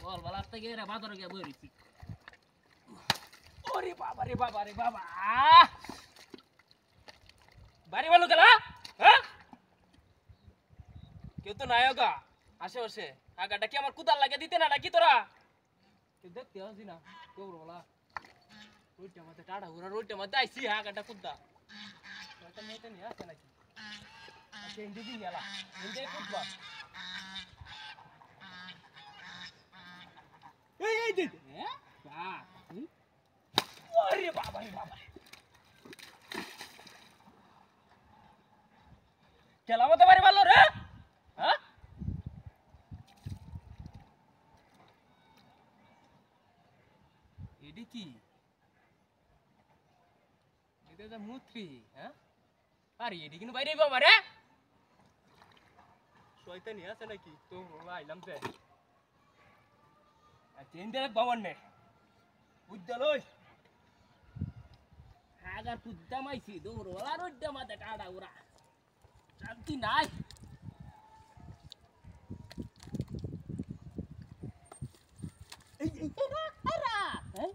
বল বল আস্তে গিয়ে বাজারে গিয়ে বই রইছি ওরে বাবা রে বাবা রে বাবা বাড়ি ভালো গেলা হ্যাঁ কেউ তো নাই গা আশেপাশে আগাটা কি আমার কুদাল লাগে দিতে না নাকি তোরা কেউ দেখতে আসি না কেউ বলা রুইটা মাথা টাড়া ঘুরা রুইটা মাথা আইসি আগাটা কুদা একটা মেয়েটা নিয়ে আসে নাকি চেঞ্জে দিয়ে গেলা চেঞ্জে কুদবা এই দে হ্যাঁ বাহ ওরে বাবা রে বাবা কেলামতে বাড়ি ভালো রে হ্যাঁ এডি কি এটা তো মুত্রি হ্যাঁ আরে এডি কিন্তু বাইরে বাবা রে শয়তানি আছে নাকি তো আইলাম তে আর চেন দে বাবার নে উদ্যালয় হাগার কুদ্দা মাইছি দৌড় ওলা রুদ্দা মাথা টাড়া উড়া শান্তি নাই এই আরা হ্যাঁ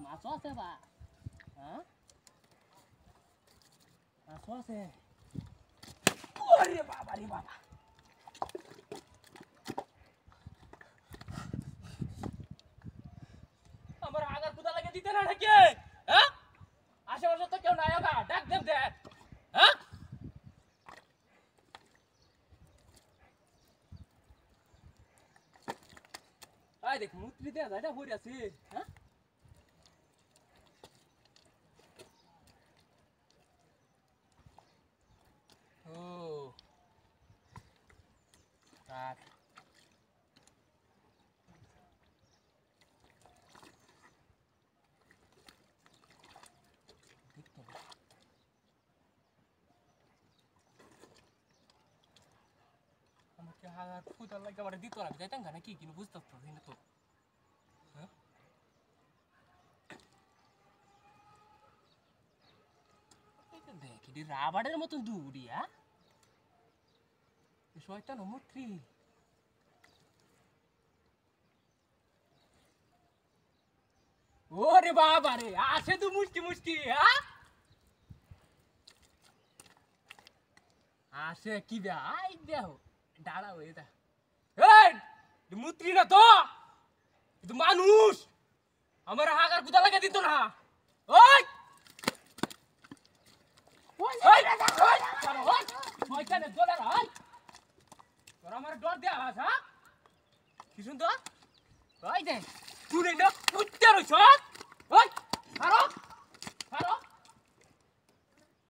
মাছ আছে বা হ্যাঁ মাছ আছে ওরে বাবা রে বাবা আমার আগার কুদা লাগে দিতে না নাকি হ্যাঁ আশেপাশে তো কেউ নাই গা ডাক দেব দে হ্যাঁ আই দেখ মুত্রি দে দাদা হই আছে হ্যাঁ ও রাখ আমাকে হাগার কুদা লাগে আবার দিতে লাগবে যাইতাম না কি কিন্তু বুঝতে পারছি না তো হ্যাঁ দেখ এটি রাবারের মতন দূরি হ্যাঁ শয়তান মুত্রি ওরে বাবা রে আসে তো মুষ্টি মুষ্টি হ্যাঁ আসে কি দে আই দেও ডাড়া হয়ে দা এই মুত্রি না তো কিন্তু মানুষ আমার হাগার কুদা লাগে দিত না ওই শয়তানের দোলার হয় তোরা আমার ডর দেয়া হ্যাঁ কি সুন্দর ওই দে তুই না কুত্তে রইছ